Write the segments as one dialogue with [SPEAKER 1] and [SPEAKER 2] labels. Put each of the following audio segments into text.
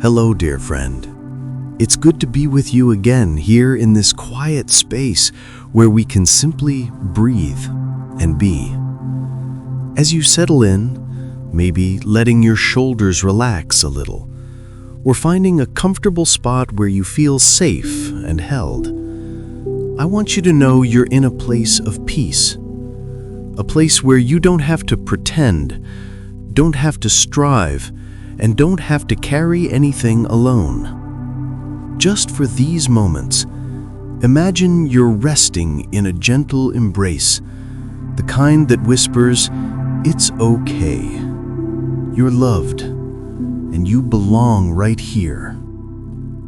[SPEAKER 1] Hello, dear friend. It's good to be with you again here in this quiet space where we can simply breathe and be. As you settle in, maybe letting your shoulders relax a little, or finding a comfortable spot where you feel safe and held, I want you to know you're in a place of peace, a place where you don't have to pretend, don't have to strive, and don't have to carry anything alone. Just for these moments, imagine you're resting in a gentle embrace, the kind that whispers, "It's okay. You're loved, and you belong right here."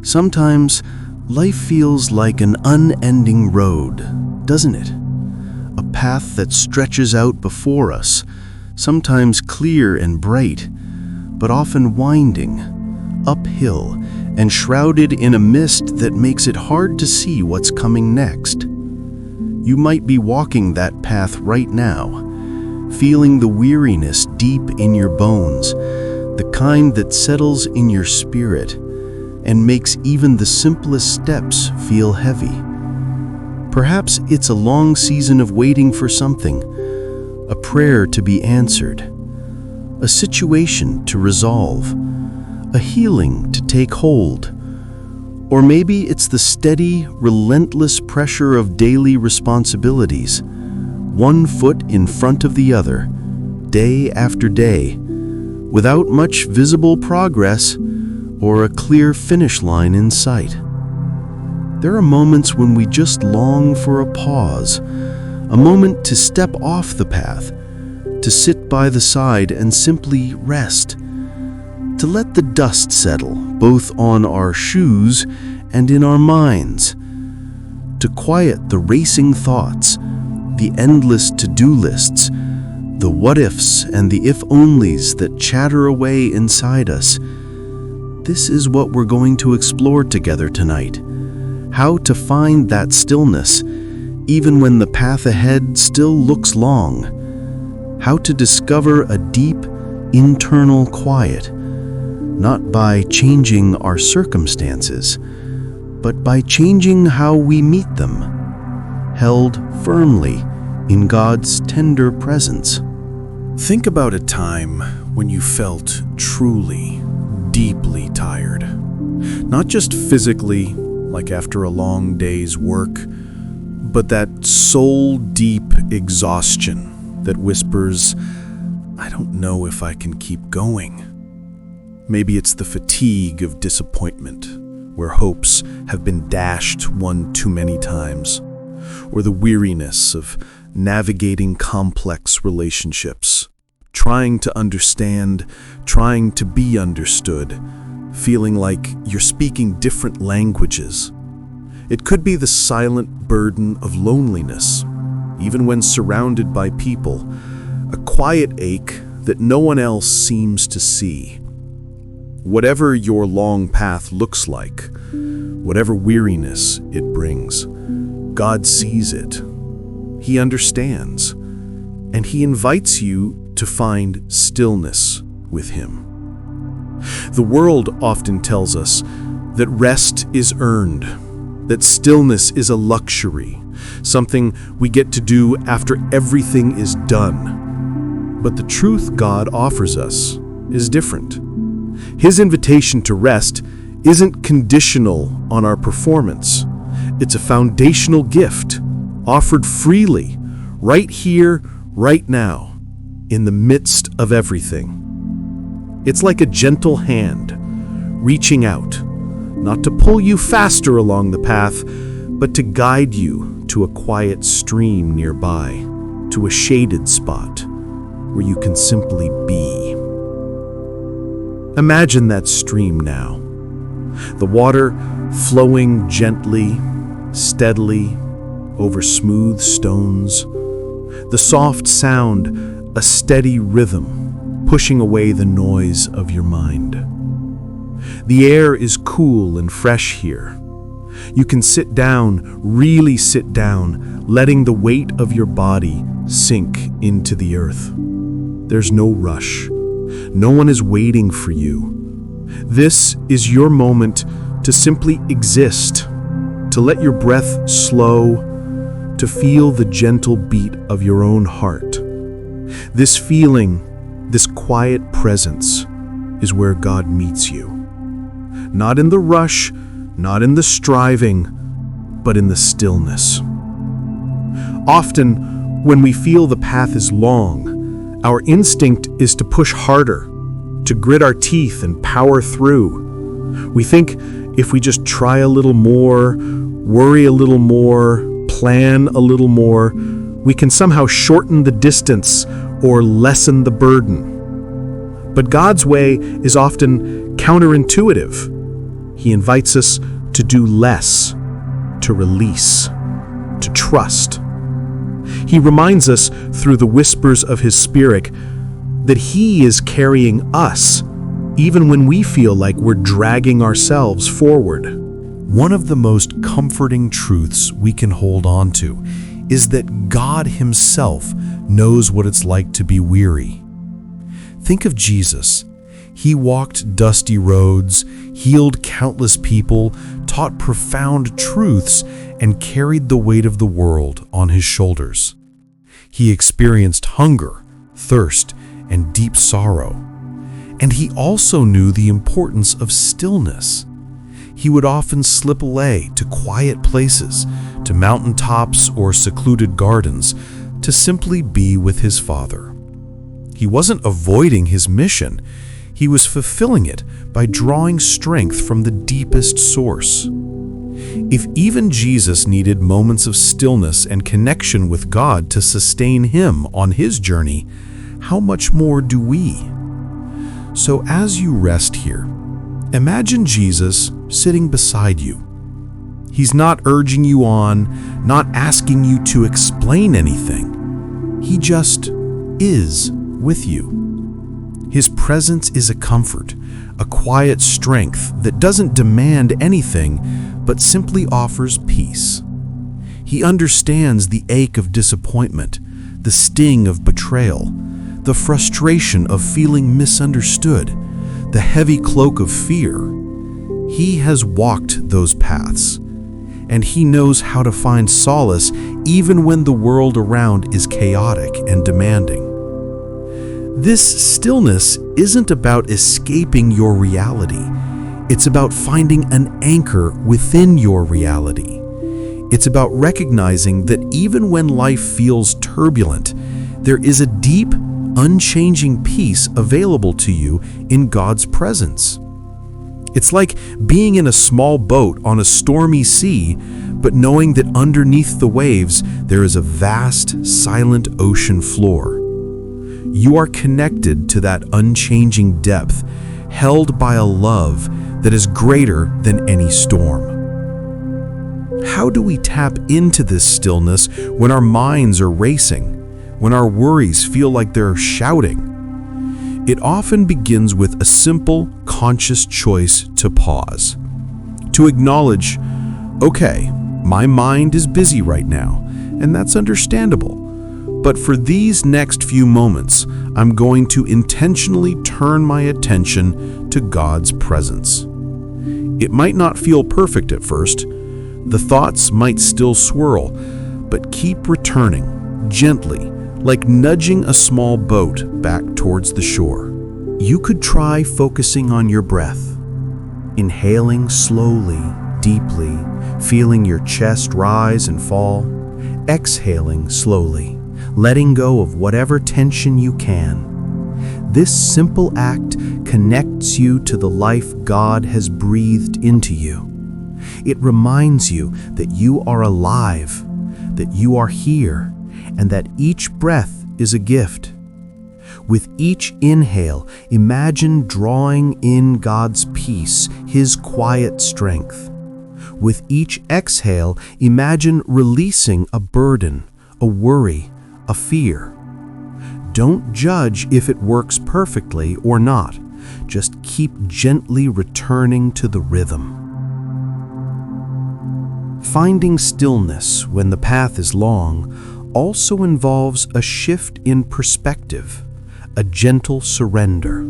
[SPEAKER 1] Sometimes, life feels like an unending road, doesn't it? A path that stretches out before us, sometimes clear and bright, but often winding, uphill, and shrouded in a mist that makes it hard to see what's coming next. You might be walking that path right now, feeling the weariness deep in your bones, the kind that settles in your spirit and makes even the simplest steps feel heavy. Perhaps it's a long season of waiting for something, a prayer to be answered, a situation to resolve, a healing to take hold. Or maybe it's the steady, relentless pressure of daily responsibilities, one foot in front of the other, day after day, without much visible progress or a clear finish line in sight. There are moments when we just long for a pause, a moment to step off the path, to sit by the side and simply rest, to let the dust settle both on our shoes and in our minds, to quiet the racing thoughts, the endless to-do lists, the what-ifs and the if-onlys that chatter away inside us. This is what we're going to explore together tonight. How to find that stillness, even when the path ahead still looks long. How to discover a deep, internal quiet, not by changing our circumstances, but by changing how we meet them, held firmly in God's tender presence. Think about a time when you felt truly, deeply tired. Not just physically, like after a long day's work, but that soul-deep exhaustion that whispers, "I don't know if I can keep going." Maybe it's the fatigue of disappointment, where hopes have been dashed one too many times, or the weariness of navigating complex relationships, trying to understand, trying to be understood, feeling like you're speaking different languages. It could be the silent burden of loneliness, even when surrounded by people, a quiet ache that no one else seems to see. Whatever your long path looks like, whatever weariness it brings, God sees it. He understands, and He invites you to find stillness with Him. The world often tells us that rest is earned, that stillness is a luxury, something we get to do after everything is done. But the truth God offers us is different. His invitation to rest isn't conditional on our performance. It's a foundational gift, offered freely, right here, right now, in the midst of everything. It's like a gentle hand, reaching out, not to pull you faster along the path, but to guide you to a quiet stream nearby, to a shaded spot where you can simply be. Imagine that stream now, the water flowing gently, steadily, over smooth stones, the soft sound, a steady rhythm, pushing away the noise of your mind. The air is cool and fresh here. You can sit down, really sit down, letting the weight of your body sink into the earth. There's no rush. No one is waiting for you. This is your moment to simply exist, to let your breath slow, to feel the gentle beat of your own heart. This feeling, this quiet presence, is where God meets you. Not in the rush, not in the striving, but in the stillness. Often, when we feel the path is long, our instinct is to push harder, to grit our teeth and power through. We think if we just try a little more, worry a little more, plan a little more, we can somehow shorten the distance or lessen the burden. But God's way is often counterintuitive. He invites us to do less, to release, to trust. He reminds us through the whispers of His Spirit that He is carrying us, even when we feel like we're dragging ourselves forward. One of the most comforting truths we can hold on to is that God Himself knows what it's like to be weary. Think of Jesus. He walked dusty roads, healed countless people, taught profound truths, and carried the weight of the world on His shoulders. He experienced hunger, thirst, and deep sorrow. And He also knew the importance of stillness. He would often slip away to quiet places, to mountaintops or secluded gardens, to simply be with His Father. He wasn't avoiding His mission. He was fulfilling it by drawing strength from the deepest source. If even Jesus needed moments of stillness and connection with God to sustain Him on His journey, how much more do we? So as you rest here, imagine Jesus sitting beside you. He's not urging you on, not asking you to explain anything. He just is with you. His presence is a comfort, a quiet strength that doesn't demand anything, but simply offers peace. He understands the ache of disappointment, the sting of betrayal, the frustration of feeling misunderstood, the heavy cloak of fear. He has walked those paths, and He knows how to find solace even when the world around is chaotic and demanding. This stillness isn't about escaping your reality. It's about finding an anchor within your reality. It's about recognizing that even when life feels turbulent, there is a deep, unchanging peace available to you in God's presence. It's like being in a small boat on a stormy sea, but knowing that underneath the waves there is a vast, silent ocean floor. You are connected to that unchanging depth, held by a love that is greater than any storm. How do we tap into this stillness when our minds are racing, when our worries feel like they're shouting? It often begins with a simple, conscious choice to pause, to acknowledge, okay, my mind is busy right now, and that's understandable. But for these next few moments, I'm going to intentionally turn my attention to God's presence. It might not feel perfect at first. The thoughts might still swirl, but keep returning, gently, like nudging a small boat back towards the shore. You could try focusing on your breath, inhaling slowly, deeply, feeling your chest rise and fall, exhaling slowly, letting go of whatever tension you can. This simple act connects you to the life God has breathed into you. It reminds you that you are alive, that you are here, and that each breath is a gift. With each inhale, imagine drawing in God's peace, His quiet strength. With each exhale, imagine releasing a burden, a worry, a fear. Don't judge if it works perfectly or not. Just keep gently returning to the rhythm. Finding stillness when the path is long also involves a shift in perspective, a gentle surrender.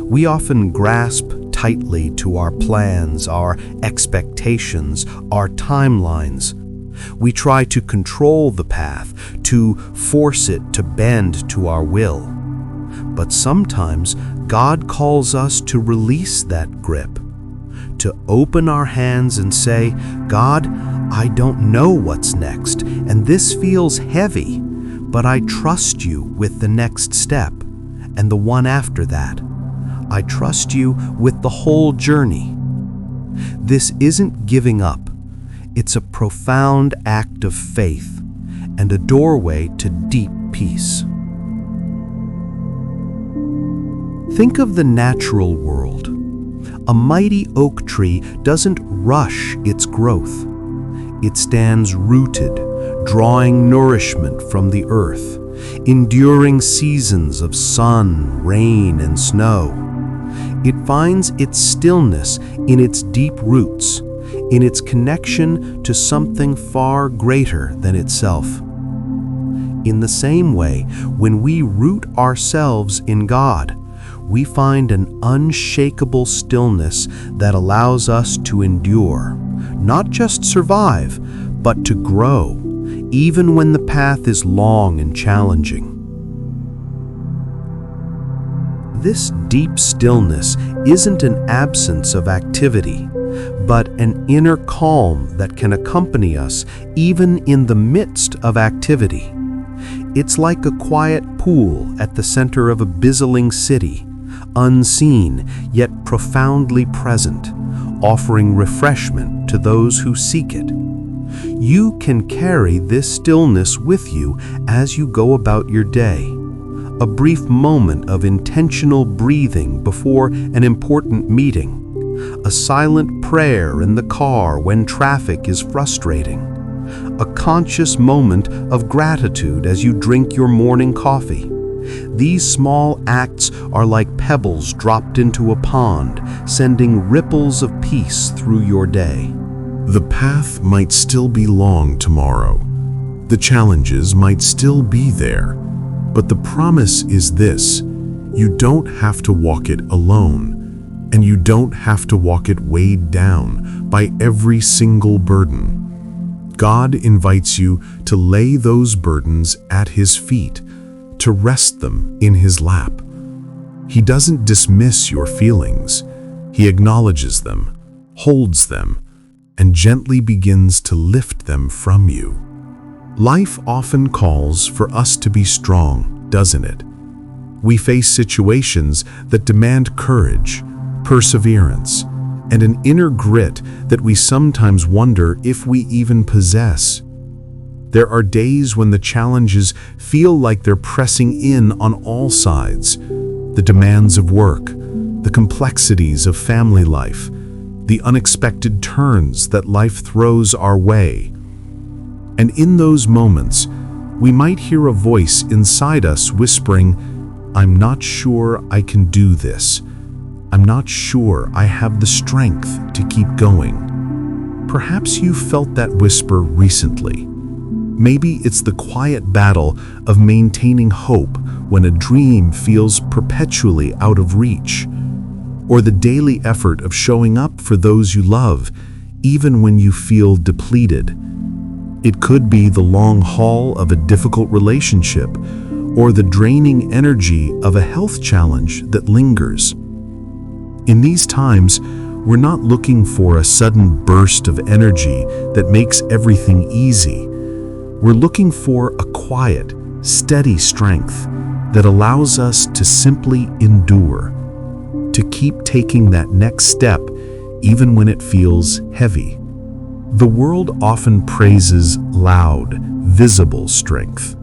[SPEAKER 1] We often grasp tightly to our plans, our expectations, our timelines. We try to control the path, to force it to bend to our will. But sometimes God calls us to release that grip, to open our hands and say, God, I don't know what's next, and this feels heavy, but I trust you with the next step and the one after that. I trust you with the whole journey. This isn't giving up. It's a profound act of faith and a doorway to deep peace. Think of the natural world. A mighty oak tree doesn't rush its growth. It stands rooted, drawing nourishment from the earth, enduring seasons of sun, rain, and snow. It finds its stillness in its deep roots, in its connection to something far greater than itself. In the same way, when we root ourselves in God, we find an unshakable stillness that allows us to endure, not just survive, but to grow, even when the path is long and challenging. This deep stillness isn't an absence of activity, but an inner calm that can accompany us even in the midst of activity. It's like a quiet pool at the center of a bustling city, unseen yet profoundly present, offering refreshment to those who seek it. You can carry this stillness with you as you go about your day. A brief moment of intentional breathing before an important meeting. A silent prayer in the car when traffic is frustrating. A conscious moment of gratitude as you drink your morning coffee. These small acts are like pebbles dropped into a pond, sending ripples of peace through your day.
[SPEAKER 2] The path might still be long tomorrow. The challenges might still be there. But the promise is this: you don't have to walk it alone, and you don't have to walk it weighed down by every single burden. God invites you to lay those burdens at His feet, to rest them in His lap. He doesn't dismiss your feelings. He acknowledges them, holds them, and gently begins to lift them from you. Life often calls for us to be strong, doesn't it? We face situations that demand courage, perseverance, and an inner grit that we sometimes wonder if we even possess. There are days when the challenges feel like they're pressing in on all sides. The demands of work, the complexities of family life, the unexpected turns that life throws our way. And in those moments, we might hear a voice inside us whispering, "I'm not sure I can do this. I'm not sure I have the strength to keep going." Perhaps you felt that whisper recently. Maybe it's the quiet battle of maintaining hope when a dream feels perpetually out of reach, or the daily effort of showing up for those you love, even when you feel depleted. It could be the long haul of a difficult relationship, or the draining energy of a health challenge that lingers. In these times, we're not looking for a sudden burst of energy that makes everything easy. We're looking for a quiet, steady strength that allows us to simply endure, to keep taking that next step even when it feels heavy. The world often praises loud, visible strength,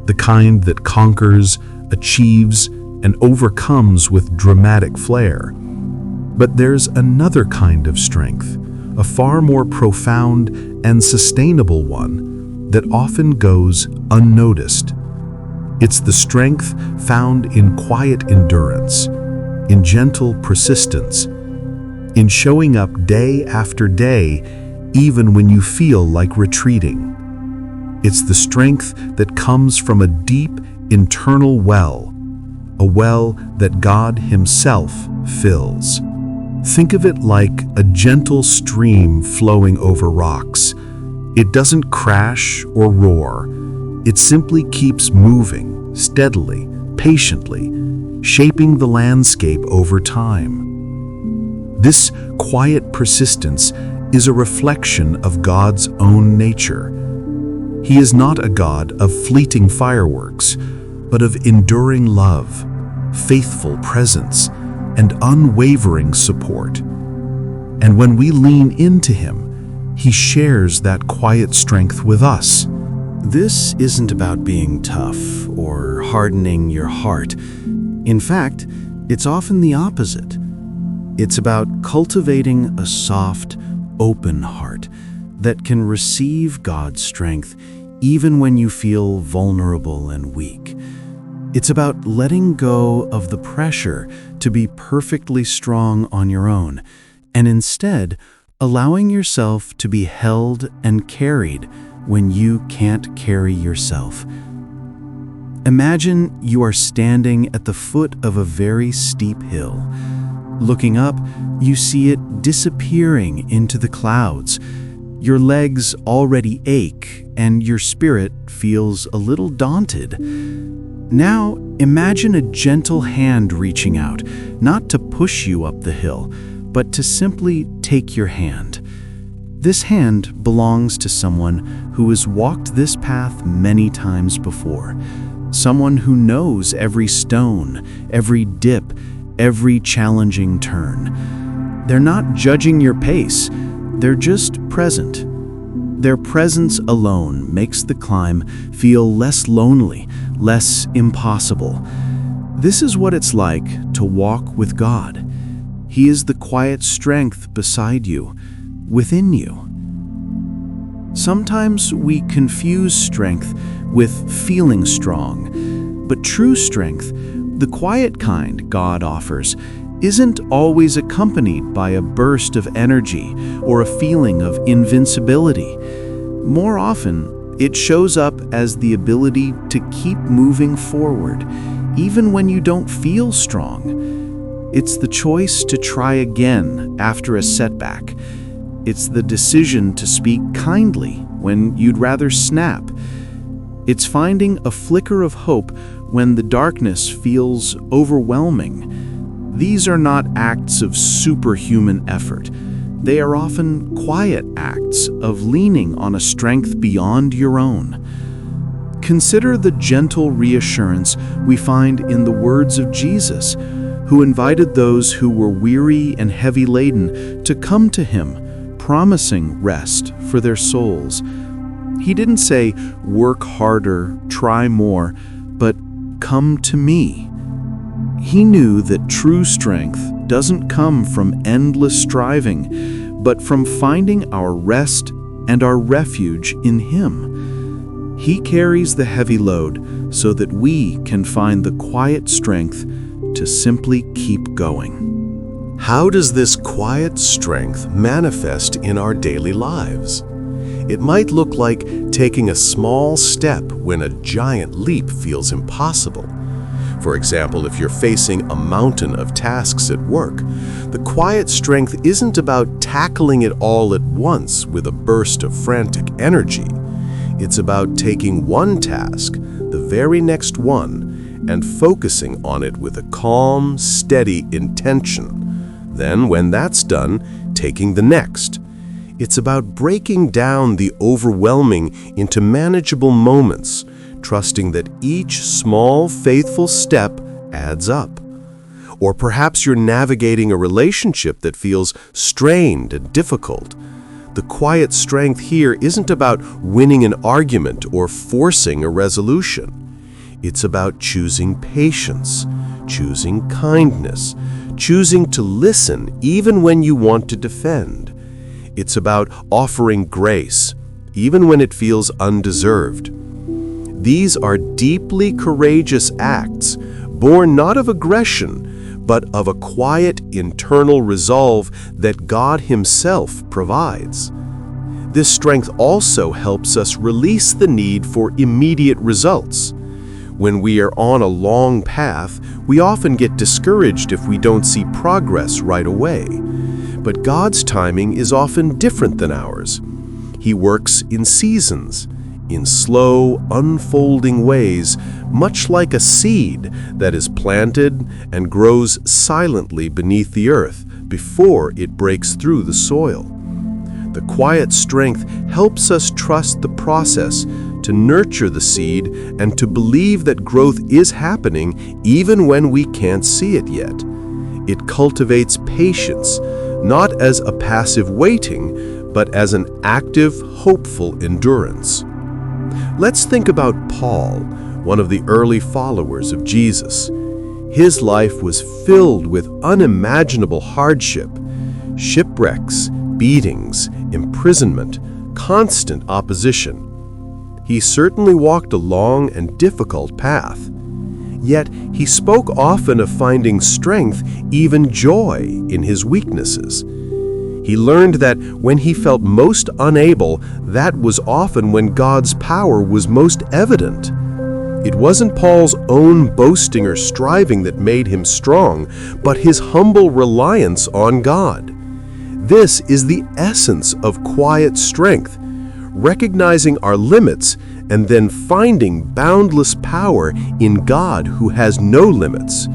[SPEAKER 2] the kind that conquers, achieves, and overcomes with dramatic flair. But there's another kind of strength, a far more profound and sustainable one, that often goes unnoticed. It's the strength found in quiet endurance, in gentle persistence, in showing up day after day, even when you feel like retreating. It's the strength that comes from a deep internal well, a well that God Himself fills. Think of it like a gentle stream flowing over rocks. It doesn't crash or roar. It simply keeps moving, steadily, patiently, shaping the landscape over time. This quiet persistence is a reflection of God's own nature. He is not a God of fleeting fireworks, but of enduring love, faithful presence, and unwavering support. And when we lean into Him, He shares that quiet strength with us.
[SPEAKER 1] This isn't about being tough or hardening your heart. In fact, it's often the opposite. It's about cultivating a soft, open heart that can receive God's strength even when you feel vulnerable and weak. It's about letting go of the pressure to be perfectly strong on your own, and instead allowing yourself to be held and carried when you can't carry yourself. Imagine you are standing at the foot of a very steep hill. Looking up, you see it disappearing into the clouds. Your legs already ache, and your spirit feels a little daunted. Now, imagine a gentle hand reaching out, not to push you up the hill, but to simply take your hand. This hand belongs to someone who has walked this path many times before, someone who knows every stone, every dip, every challenging turn. They're not judging your pace, they're just present. Their presence alone makes the climb feel less lonely, less impossible. This is what it's like to walk with God. He is the quiet strength beside you, within you. Sometimes we confuse strength with feeling strong, but true strength, the quiet kind God offers, isn't always accompanied by a burst of energy or a feeling of invincibility. More often, it shows up as the ability to keep moving forward, even when you don't feel strong. It's the choice to try again after a setback. It's the decision to speak kindly when you'd rather snap. It's finding a flicker of hope when the darkness feels overwhelming. These are not acts of superhuman effort. They are often quiet acts of leaning on a strength beyond your own. Consider the gentle reassurance we find in the words of Jesus, who invited those who were weary and heavy-laden to come to Him, promising rest for their souls. He didn't say, "Work harder, try more," but "Come to me." He knew that true strength doesn't come from endless striving, but from finding our rest and our refuge in Him. He carries the heavy load so that we can find the quiet strength to simply keep going.
[SPEAKER 2] How does this quiet strength manifest in our daily lives? It might look like taking a small step when a giant leap feels impossible. For example, if you're facing a mountain of tasks at work, the quiet strength isn't about tackling it all at once with a burst of frantic energy. It's about taking one task, the very next one, and focusing on it with a calm, steady intention. Then, when that's done, taking the next. It's about breaking down the overwhelming into manageable moments, trusting that each small, faithful step adds up. Or perhaps you're navigating a relationship that feels strained and difficult. The quiet strength here isn't about winning an argument or forcing a resolution. It's about choosing patience, choosing kindness, choosing to listen even when you want to defend. It's about offering grace, even when it feels undeserved. These are deeply courageous acts, born not of aggression, but of a quiet internal resolve that God Himself provides. This strength also helps us release the need for immediate results.
[SPEAKER 1] When we are on a long path, we often get discouraged if we don't see progress right away. But God's timing is often different than ours. He works in seasons, in slow, unfolding ways, much like a seed that is planted and grows silently beneath the earth before it breaks through the soil. The quiet strength helps us trust the process, to nurture the seed, and to believe that growth is happening even when we can't see it yet. It cultivates patience, not as a passive waiting, but as an active, hopeful endurance. Let's think about Paul, one of the early followers of Jesus. His life was filled with unimaginable hardship, shipwrecks, beatings, imprisonment, constant opposition. He certainly walked a long and difficult path. Yet he spoke often of finding strength, even joy, in his weaknesses. He learned that when he felt most unable, that was often when God's power was most evident. It wasn't Paul's own boasting or striving that made him strong, but his humble reliance on God. This is the essence of quiet strength, recognizing our limits and then finding boundless power in God who has no limits.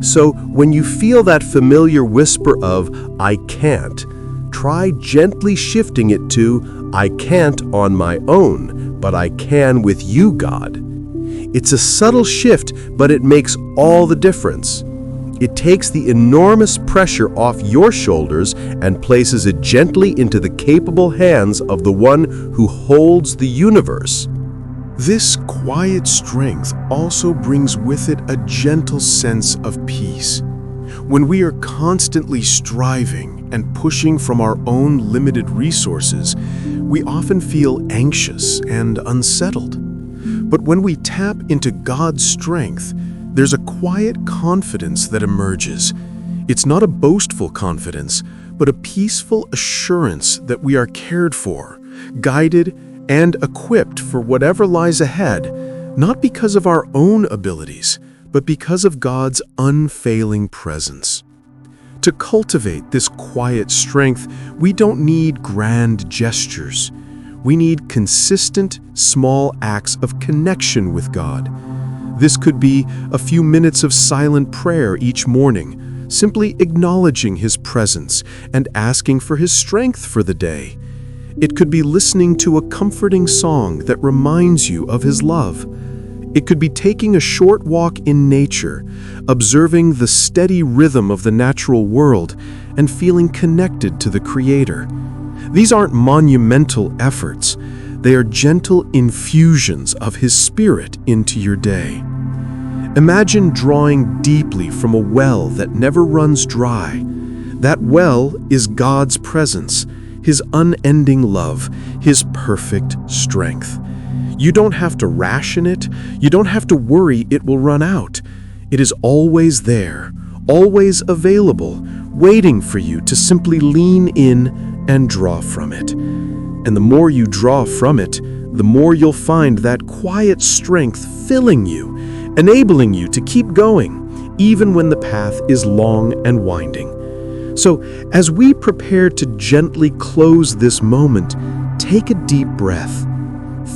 [SPEAKER 1] So when you feel that familiar whisper of, "I can't," try gently shifting it to, "I can't on my own, but I can with you, God." It's a subtle shift, but it makes all the difference. It takes the enormous pressure off your shoulders and places it gently into the capable hands of the one who holds the universe.
[SPEAKER 2] This quiet strength also brings with it a gentle sense of peace. When we are constantly striving and pushing from our own limited resources, we often feel anxious and unsettled. But when we tap into God's strength, there's a quiet confidence that emerges. It's not a boastful confidence, but a peaceful assurance that we are cared for, guided, and equipped for whatever lies ahead, not because of our own abilities, but because of God's unfailing presence. To cultivate this quiet strength, we don't need grand gestures. We need consistent, small acts of connection with God. This could be a few minutes of silent prayer each morning, simply acknowledging His presence and asking for His strength for the day. It could be listening to a comforting song that reminds you of His love. It could be taking a short walk in nature, observing the steady rhythm of the natural world, and feeling connected to the Creator. These aren't monumental efforts. They are gentle infusions of His Spirit into your day. Imagine drawing deeply from a well that never runs dry. That well is God's presence, His unending love, His perfect strength. You don't have to ration it. You don't have to worry it will run out. It is always there, always available, waiting for you to simply lean in and draw from it. And the more you draw from it, the more you'll find that quiet strength filling you, enabling you to keep going, even when the path is long and winding. So, as we prepare to gently close this moment, take a deep breath.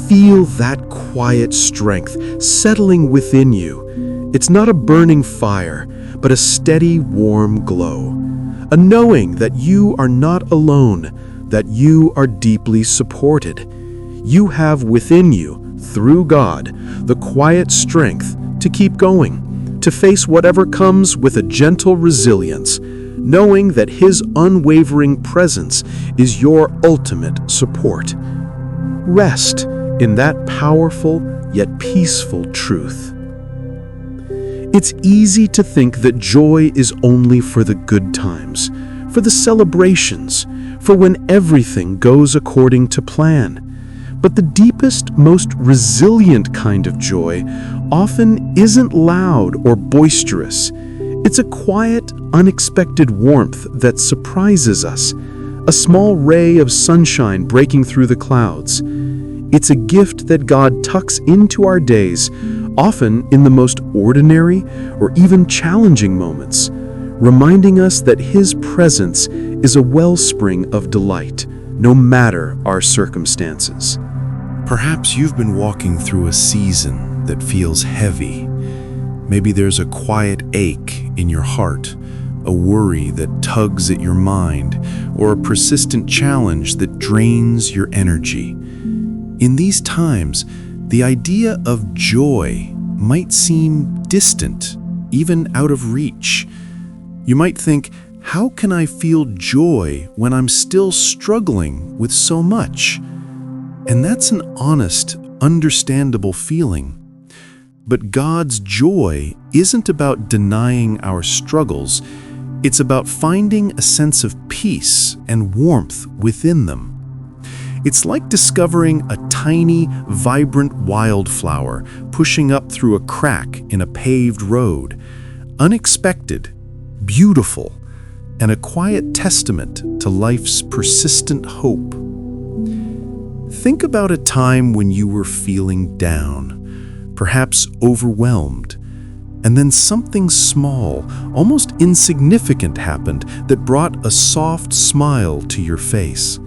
[SPEAKER 2] Feel that quiet strength settling within you. It's not a burning fire, but a steady, warm glow. A knowing that you are not alone, that you are deeply supported. You have within you, through God, the quiet strength to keep going, to face whatever comes with a gentle resilience, knowing that His unwavering presence is your ultimate support. Rest in that powerful yet peaceful truth. It's easy to think that joy is only for the good times, for the celebrations, for when everything goes according to plan. But the deepest, most resilient kind of joy often isn't loud or boisterous. It's a quiet, unexpected warmth that surprises us, a small ray of sunshine breaking through the clouds. It's a gift that God tucks into our days,
[SPEAKER 1] often in the most ordinary or even challenging moments, reminding us that His presence is a wellspring of delight, no matter our circumstances.
[SPEAKER 2] Perhaps you've been walking through a season that feels heavy. Maybe there's a quiet ache in your heart, a worry that tugs at your mind, or a persistent challenge that drains your energy. In these times, the idea of joy might seem distant, even out of reach. You might think, how can I feel joy when I'm still struggling with so much? And that's an honest, understandable feeling. But God's joy isn't about denying our struggles. It's about finding a sense of peace and warmth within them. It's like discovering a tiny, vibrant wildflower pushing up through a crack in a paved road. Unexpected, beautiful, and a quiet testament to life's persistent hope. Think about a time when you were feeling down, perhaps overwhelmed, and then something small, almost insignificant happened that brought a soft smile to your face.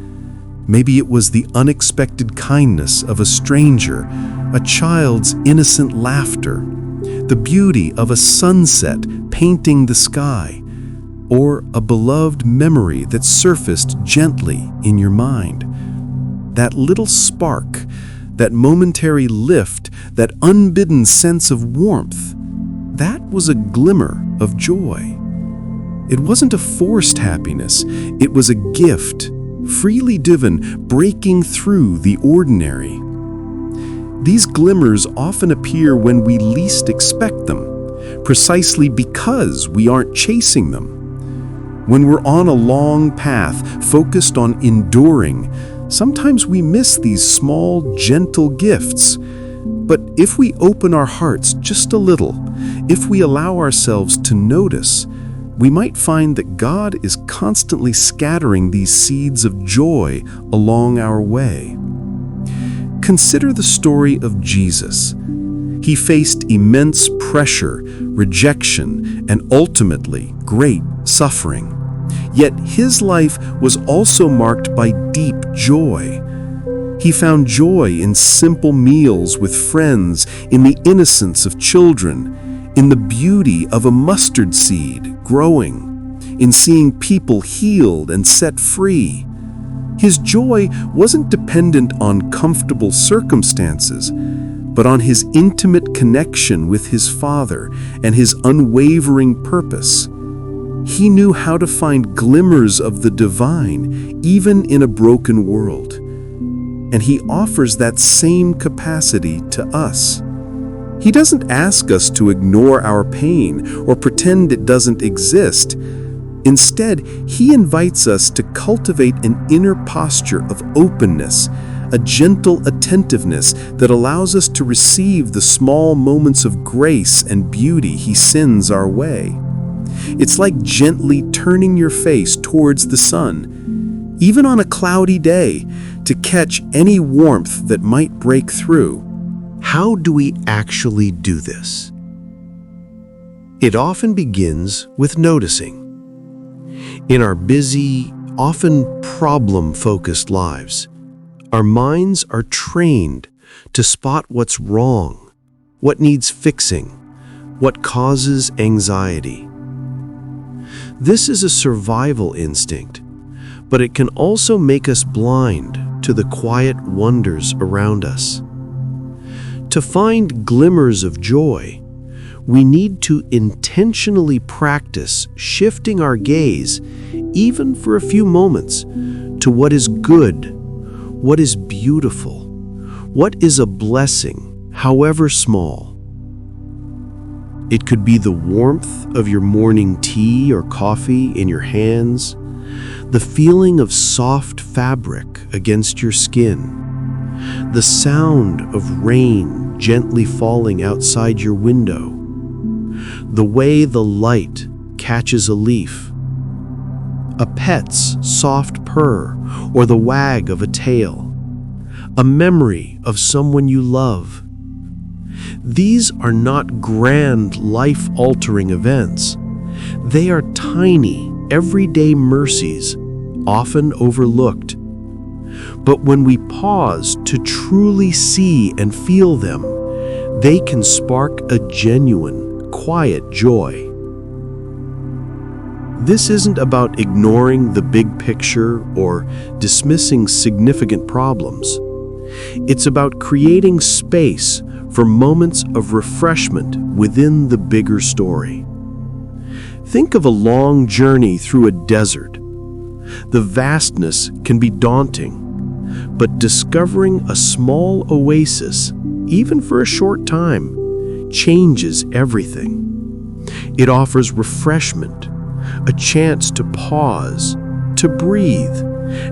[SPEAKER 2] Maybe it was the unexpected kindness of a stranger, a child's innocent laughter, the beauty of a sunset painting the sky, or a beloved memory that surfaced gently in your mind. That little spark, that momentary lift, that unbidden sense of warmth, that was a glimmer of joy. It wasn't a forced happiness, it was a gift, freely given, breaking through the ordinary. These glimmers often appear when we least expect them, precisely because we aren't chasing them. When we're on a long path focused on enduring, sometimes we miss these small, gentle gifts. But if we open our hearts just a little, if we allow ourselves to notice, we might find that God is constantly scattering these seeds of joy along our way. Consider the story of Jesus. He faced immense pressure, rejection, and ultimately great suffering. Yet his life was also marked by deep joy. He found joy in simple meals with friends, in the innocence of children, in the beauty of a mustard seed growing, in seeing people healed and set free. His joy wasn't dependent on comfortable circumstances, but on his intimate connection with his Father and his unwavering purpose. He knew how to find glimmers of the divine, even in a broken world. And he offers that same capacity to us. He doesn't ask us to ignore our pain or pretend it doesn't exist. Instead, he invites us to cultivate an inner posture of openness, a gentle attentiveness that allows us to receive the small moments of grace and beauty he sends our way. It's like gently turning your face towards the sun, even on a cloudy day, to catch any warmth that might break through.
[SPEAKER 1] How do we actually do this? It often begins with noticing. In our busy, often problem-focused lives, our minds are trained to spot what's wrong, what needs fixing, what causes anxiety. This is a survival instinct, but it can also make us blind to the quiet wonders around us. To find glimmers of joy, we need to intentionally practice shifting our gaze, even for a few moments, to what is good, what is beautiful, what is a blessing, however small. It could be the warmth of your morning tea or coffee in your hands, the feeling of soft fabric against your skin, the sound of rain gently falling outside your window, the way the light catches a leaf, a pet's soft purr or the wag of a tail, a memory of someone you love. These are not grand, life-altering events. They are tiny, everyday mercies, often overlooked. But when we pause to truly see and feel them, they can spark a genuine, quiet joy. This isn't about ignoring the big picture or dismissing significant problems. It's about creating space for moments of refreshment within the bigger story. Think of a long journey through a desert. The vastness can be daunting, but discovering a small oasis, even for a short time, changes everything. It offers refreshment, a chance to pause, to breathe,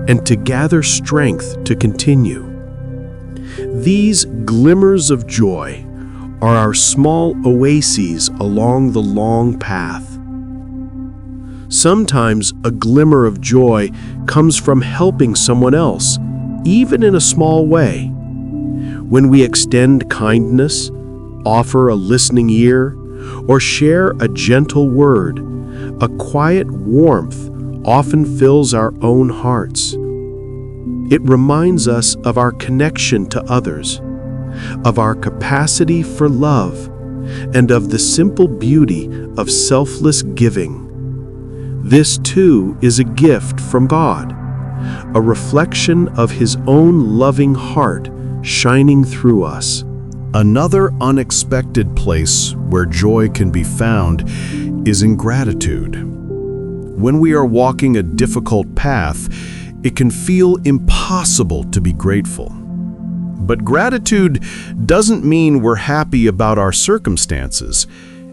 [SPEAKER 1] and to gather strength to continue. These glimmers of joy are our small oases along the long path. Sometimes a glimmer of joy comes from helping someone else, even in a small way. When we extend kindness, offer a listening ear, or share a gentle word, a quiet warmth often fills our own hearts. It reminds us of our connection to others, of our capacity for love, and of the simple beauty of selfless giving. This too is a gift from God, a reflection of His own loving heart shining through us.
[SPEAKER 2] Another unexpected place where joy can be found is in gratitude. When we are walking a difficult path, it can feel impossible to be grateful. But gratitude doesn't mean we're happy about our circumstances.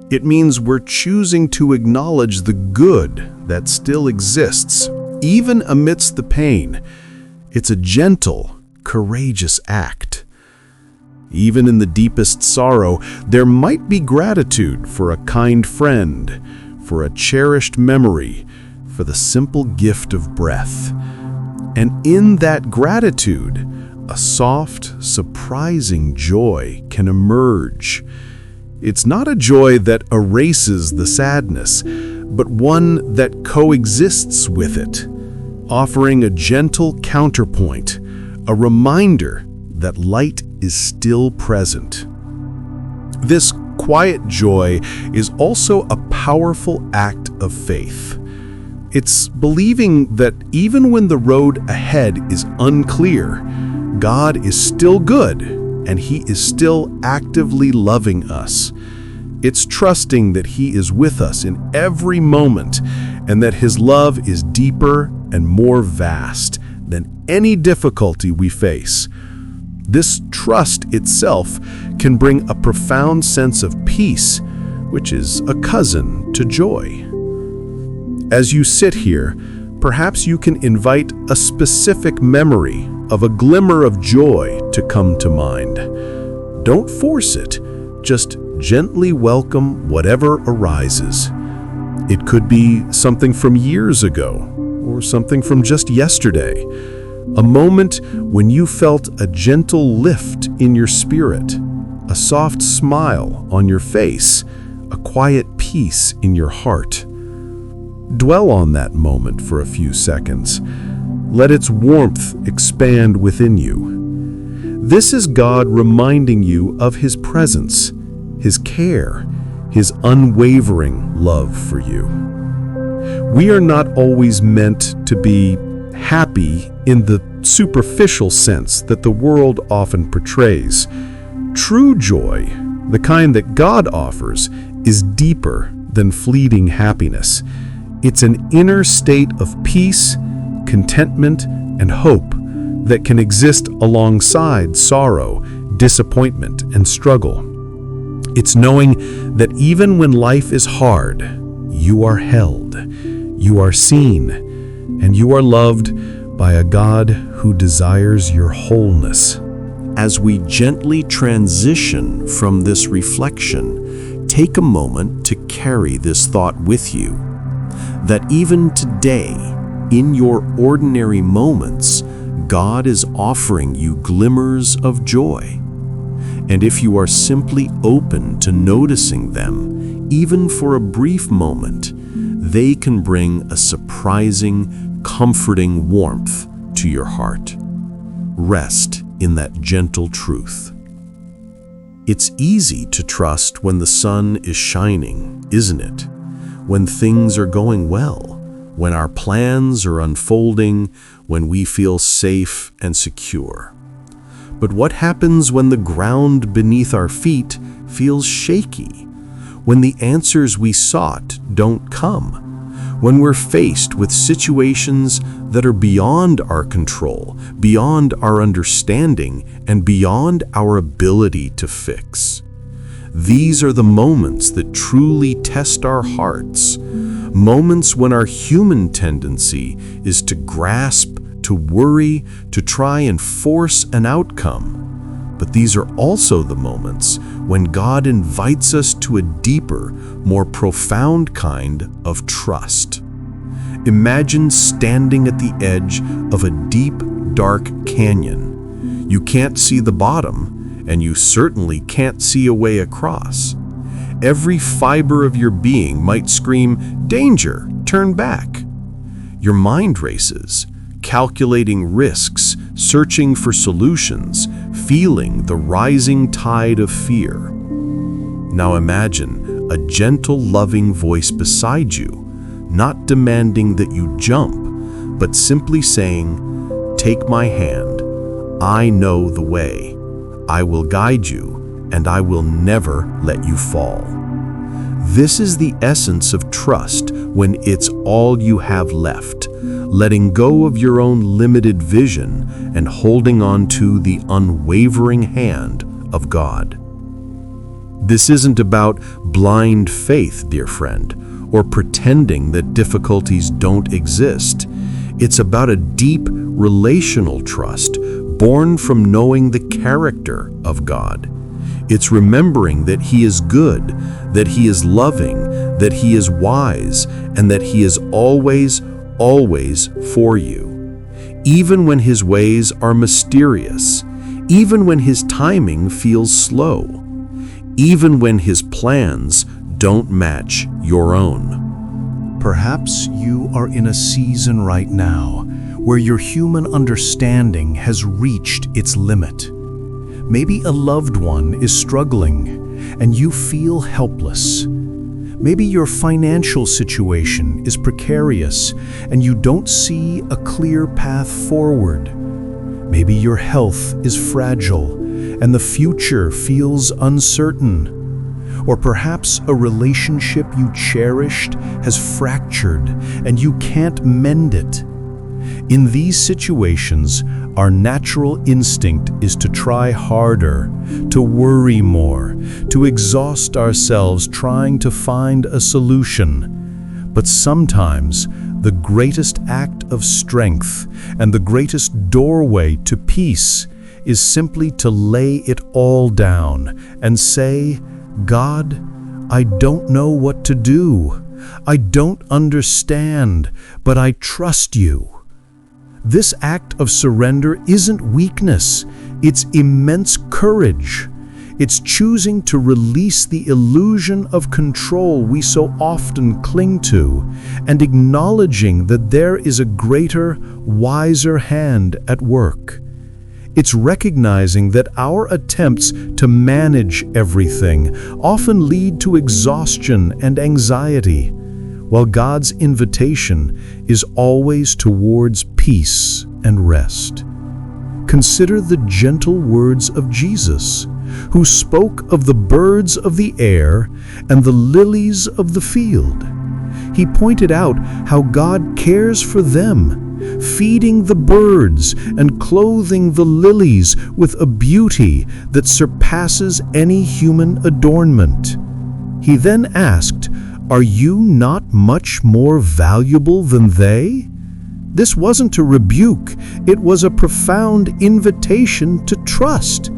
[SPEAKER 2] It means we're choosing to acknowledge the good that still exists, even amidst the pain. It's a gentle, courageous act. Even in the deepest sorrow, there might be gratitude for a kind friend, for a cherished memory, for the simple gift of breath. And in that gratitude, a soft, surprising joy can emerge. It's not a joy that erases the sadness, but one that coexists with it, offering a gentle counterpoint, a reminder that light is still present. This quiet joy is also a powerful act of faith. It's believing that even when the road ahead is unclear, God is still good and He is still actively loving us. It's trusting that He is with us in every moment and that His love is deeper and more vast than any difficulty we face. This trust itself can bring a profound sense of peace, which is a cousin to joy. As you sit here, perhaps you can invite a specific memory of a glimmer of joy to come to mind. Don't force it, just gently welcome whatever arises. It could be something from years ago, or something from just yesterday. A moment when you felt a gentle lift in your spirit, a soft smile on your face, a quiet peace in your heart. Dwell on that moment for a few seconds. Let its warmth expand within you. This is God reminding you of His presence, His care, His unwavering love for you. We are not always meant to be happy in the superficial sense that the world often portrays. True joy, the kind that God offers, is deeper than fleeting happiness. It's an inner state of peace, contentment, and hope that can exist alongside sorrow, disappointment, and struggle. It's knowing that even when life is hard, you are held, you are seen, and you are loved by a God who desires your wholeness.
[SPEAKER 1] As we gently transition from this reflection, take a moment to carry this thought with you, that even today, in your ordinary moments, God is offering you glimmers of joy. And if you are simply open to noticing them, even for a brief moment, they can bring a surprising, comforting warmth to your heart. Rest in that gentle truth. It's easy to trust when the sun is shining, isn't it? When things are going well, when our plans are unfolding, when we feel safe and secure. But what happens when the ground beneath our feet feels shaky? When the answers we sought don't come? When we're faced with situations that are beyond our control, beyond our understanding, and beyond our ability to fix? These are the moments that truly test our hearts, moments when our human tendency is to grasp, to worry, to try and force an outcome. But these are also the moments when God invites us to a deeper, more profound kind of trust. Imagine standing at the edge of a deep, dark canyon. You can't see the bottom, and you certainly can't see a way across. Every fiber of your being might scream, "Danger! Turn back!" Your mind races, calculating risks, searching for solutions, feeling the rising tide of fear. Now imagine a gentle, loving voice beside you, not demanding that you jump, but simply saying, "Take my hand. I know the way. I will guide you, and I will never let you fall." This is the essence of trust when it's all you have left, letting go of your own limited vision and holding on to the unwavering hand of God. This isn't about blind faith, dear friend, or pretending that difficulties don't exist. It's about a deep relational trust born from knowing the character of God. It's remembering that He is good, that He is loving, that He is wise, and that He is always, always for you. Even when His ways are mysterious, even when His timing feels slow, even when His plans don't match your own.
[SPEAKER 3] Perhaps you are in a season right now where your human understanding has reached its limit. Maybe a loved one is struggling and you feel helpless. Maybe your financial situation is precarious and you don't see a clear path forward. Maybe your health is fragile and the future feels uncertain. Or perhaps a relationship you cherished has fractured and you can't mend it. In these situations, our natural instinct is to try harder, to worry more, to exhaust ourselves trying to find a solution. But sometimes, the greatest act of strength and the greatest doorway to peace is simply to lay it all down and say, "God, I don't know what to do. I don't understand, but I trust you." This act of surrender isn't weakness, it's immense courage. It's choosing to release the illusion of control we so often cling to and acknowledging that there is a greater, wiser hand at work. It's recognizing that our attempts to manage everything often lead to exhaustion and anxiety, while God's invitation is always towards peace and rest. Consider the gentle words of Jesus, who spoke of the birds of the air and the lilies of the field. He pointed out how God cares for them, feeding the birds and clothing the lilies with a beauty that surpasses any human adornment. He then asked, "Are you not much more valuable than they?" This wasn't a rebuke, it was a profound invitation to trust.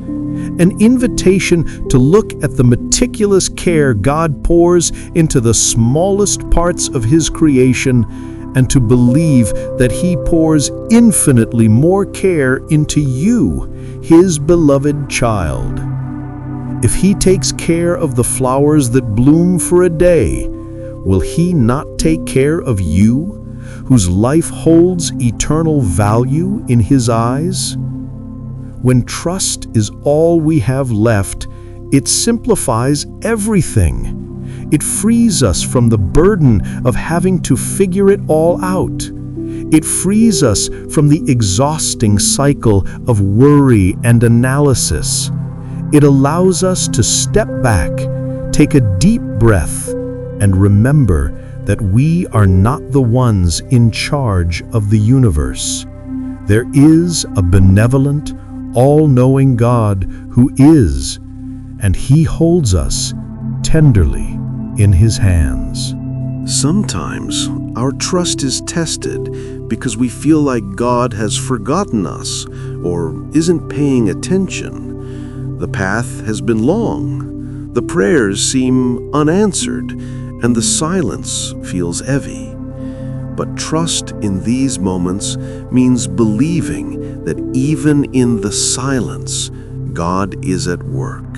[SPEAKER 3] An invitation to look at the meticulous care God pours into the smallest parts of His creation and to believe that He pours infinitely more care into you, His beloved child. If He takes care of the flowers that bloom for a day, will He not take care of you, whose life holds eternal value in His eyes? When trust is all we have left, it simplifies everything. It frees us from the burden of having to figure it all out. It frees us from the exhausting cycle of worry and analysis. It allows us to step back, take a deep breath, and remember that we are not the ones in charge of the universe. There is a benevolent, all-knowing God who is, and He holds us tenderly in His hands.
[SPEAKER 1] Sometimes our trust is tested because we feel like God has forgotten us or isn't paying attention. The path has been long, the prayers seem unanswered, and the silence feels heavy. But trust in these moments means believing that even in the silence, God is at work.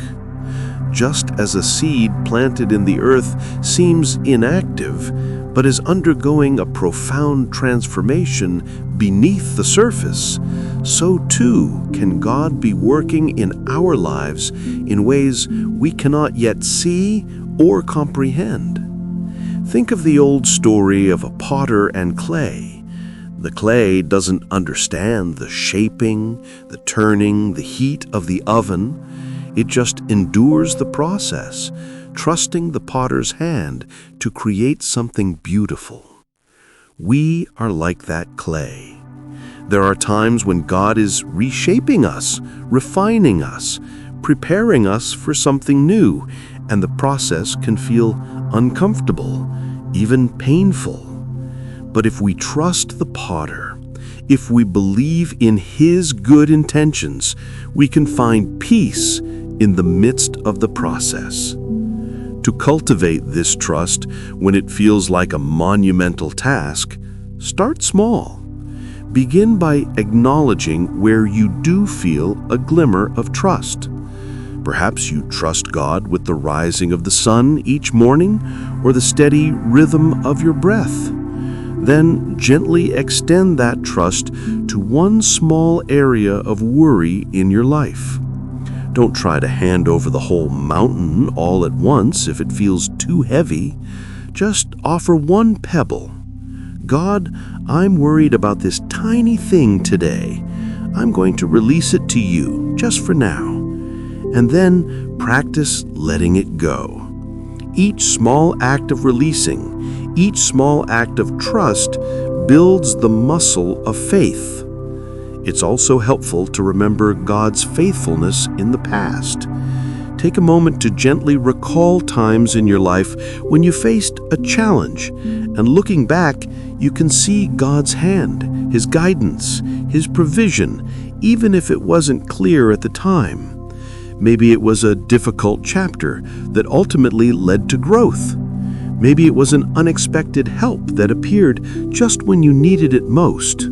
[SPEAKER 1] Just as a seed planted in the earth seems inactive, but is undergoing a profound transformation beneath the surface, so too can God be working in our lives in ways we cannot yet see or comprehend. Think of the old story of a potter and clay. The clay doesn't understand the shaping, the turning, the heat of the oven. It just endures the process, trusting the potter's hand to create something beautiful. We are like that clay. There are times when God is reshaping us, refining us, preparing us for something new, and the process can feel uncomfortable, even painful. But if we trust the potter, if we believe in His good intentions, we can find peace in the midst of the process. To cultivate this trust when it feels like a monumental task, start small. Begin by acknowledging where you do feel a glimmer of trust. Perhaps you trust God with the rising of the sun each morning or the steady rhythm of your breath. Then gently extend that trust to one small area of worry in your life. Don't try to hand over the whole mountain all at once if it feels too heavy. Just offer one pebble. God, I'm worried about this tiny thing today. I'm going to release it to you, just for now. And then practice letting it go. Each small act of releasing, each small act of trust builds the muscle of faith. It's also helpful to remember God's faithfulness in the past. Take a moment to gently recall times in your life when you faced a challenge, and looking back, you can see God's hand, His guidance, His provision, even if it wasn't clear at the time. Maybe it was a difficult chapter that ultimately led to growth. Maybe it was an unexpected help that appeared just when you needed it most.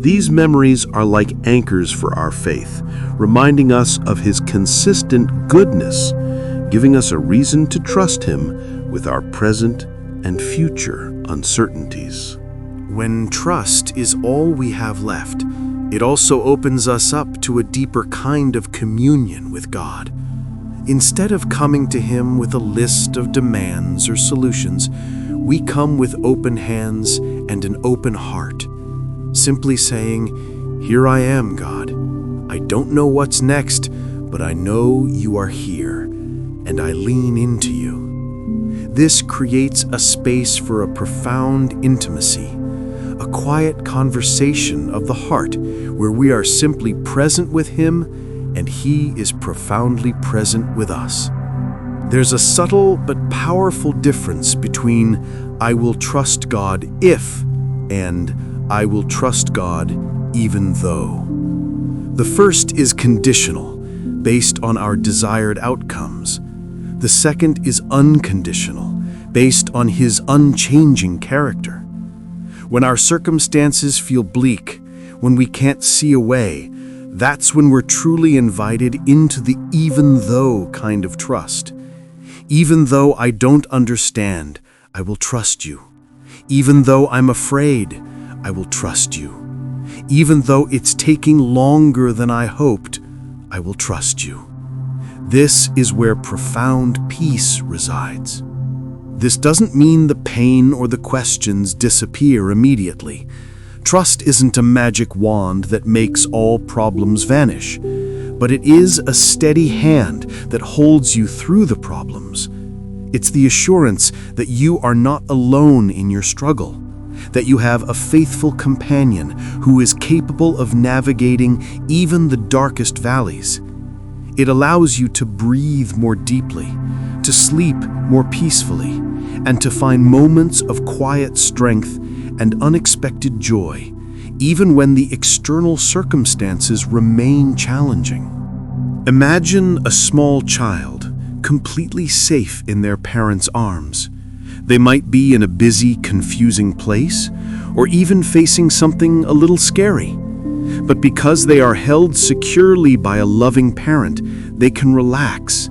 [SPEAKER 1] These memories are like anchors for our faith, reminding us of His consistent goodness, giving us a reason to trust Him with our present and future uncertainties. When trust is all we have left, it also opens us up to a deeper kind of communion with God. Instead of coming to Him with a list of demands or solutions, we come with open hands and an open heart, simply saying, "Here I am, God. I don't know what's next, but I know You are here, and I lean into You." This creates a space for a profound intimacy, a quiet conversation of the heart where we are simply present with Him and He is profoundly present with us. There's a subtle but powerful difference between "I will trust God if" and "I will trust God even though." The first is conditional, based on our desired outcomes. The second is unconditional, based on His unchanging character. When our circumstances feel bleak, when we can't see a way, That's when we're truly invited into the even though kind of trust. Even though I don't understand, I will trust you. Even though I'm afraid, I will trust you. Even though it's taking longer than I hoped, I will trust you. This is where profound peace resides. This doesn't mean the pain or the questions disappear immediately. Trust isn't a magic wand that makes all problems vanish, but it is a steady hand that holds you through the problems. It's the assurance that you are not alone in your struggle, that you have a faithful companion who is capable of navigating even the darkest valleys. It allows you to breathe more deeply, to sleep more peacefully, and to find moments of quiet strength and unexpected joy, even when the external circumstances remain challenging. Imagine a small child, completely safe in their parents' arms. They might be in a busy, confusing place, or even facing something a little scary. But because they are held securely by a loving parent, they can relax.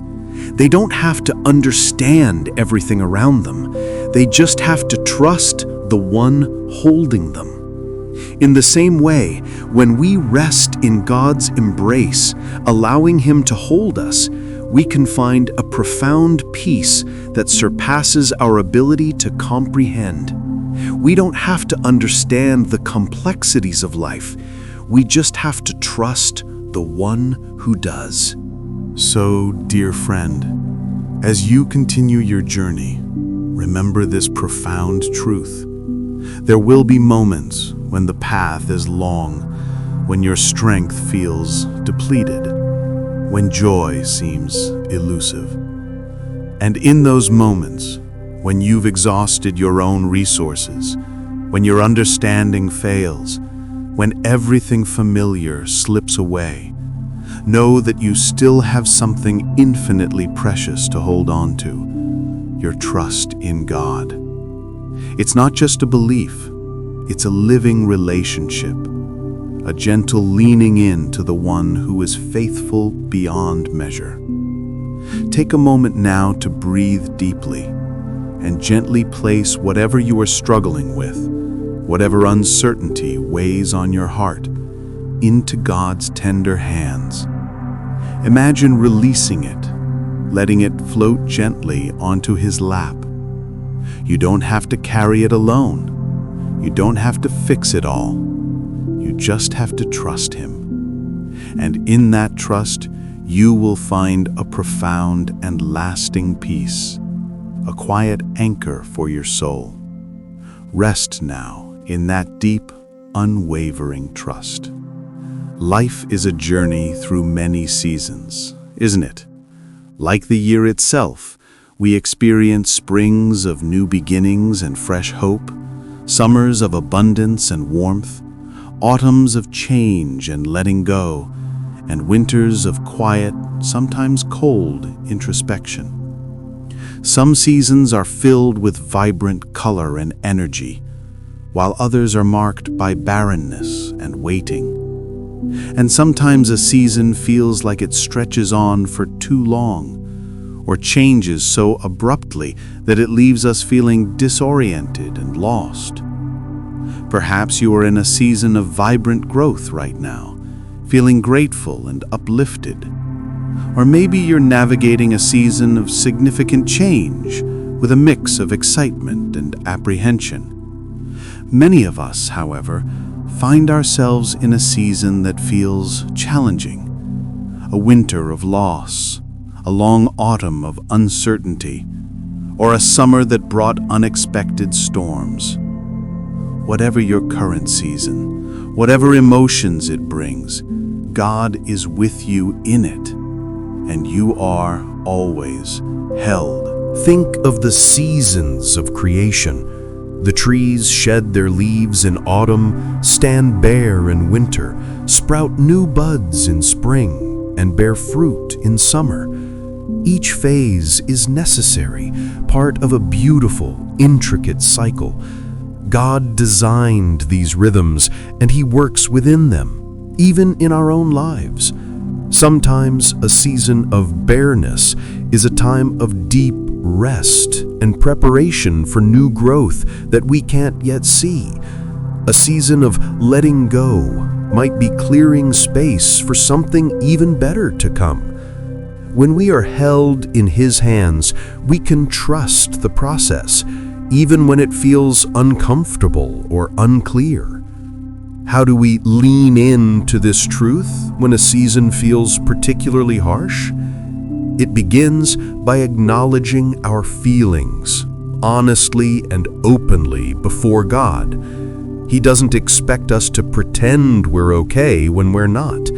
[SPEAKER 1] They don't have to understand everything around them. They just have to trust the one holding them. In the same way, when we rest in God's embrace, allowing Him to hold us, we can find a profound peace that surpasses our ability to comprehend. We don't have to understand the complexities of life. We just have to trust the one who does.
[SPEAKER 2] So, dear friend, as you continue your journey, remember this profound truth. There will be moments when the path is long, when your strength feels depleted, when joy seems elusive. And in those moments, when you've exhausted your own resources, when your understanding fails, when everything familiar slips away, know that you still have something infinitely precious to hold on to, your trust in God. It's not just a belief, it's a living relationship, a gentle leaning in to the one who is faithful beyond measure. Take a moment now to breathe deeply and gently place whatever you are struggling with, whatever uncertainty weighs on your heart, into God's tender hands. Imagine releasing it, letting it float gently onto His lap. You don't have to carry it alone. You don't have to fix it all. You just have to trust Him. And in that trust, you will find a profound and lasting peace, a quiet anchor for your soul. Rest now in that deep, unwavering trust. Life is a journey through many seasons, isn't it? Like the year itself, we experience springs of new beginnings and fresh hope, summers of abundance and warmth, autumns of change and letting go, and winters of quiet, sometimes cold, introspection. Some seasons are filled with vibrant color and energy, while others are marked by barrenness and waiting. And sometimes a season feels like it stretches on for too long, or changes so abruptly that it leaves us feeling disoriented and lost. Perhaps you are in a season of vibrant growth right now, feeling grateful and uplifted. Or maybe you're navigating a season of significant change with a mix of excitement and apprehension. Many of us, however, find ourselves in a season that feels challenging, a winter of loss, a long autumn of uncertainty, or a summer that brought unexpected storms. Whatever your current season, whatever emotions it brings, God is with you in it, and you are always held.
[SPEAKER 3] Think of the seasons of creation. The trees shed their leaves in autumn, stand bare in winter, sprout new buds in spring, and bear fruit in summer. Each phase is necessary, part of a beautiful, intricate cycle. God designed these rhythms, and He works within them.
[SPEAKER 1] even in our own lives. Sometimes a season of bareness is a time of deep rest and preparation for new growth that we can't yet see. A season of letting go might be clearing space for something even better to come. When we are held in His hands, we can trust the process, even when it feels uncomfortable or unclear. How do we lean into this truth when a season feels particularly harsh? It begins by acknowledging our feelings, honestly and openly before God. He doesn't expect us to pretend we're okay when we're not.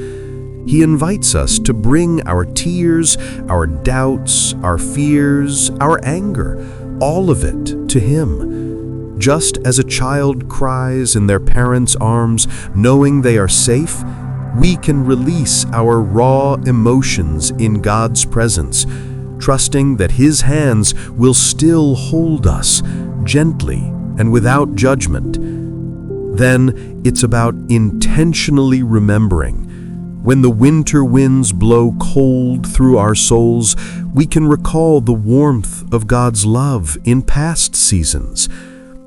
[SPEAKER 1] He invites us to bring our tears, our doubts, our fears, our anger, all of it to Him. Just as a child cries in their parents' arms, knowing they are safe, we can release our raw emotions in God's presence, trusting that His hands will still hold us gently and without judgment. Then it's about intentionally remembering. When the winter winds blow cold through our souls, we can recall the warmth of God's love in past seasons.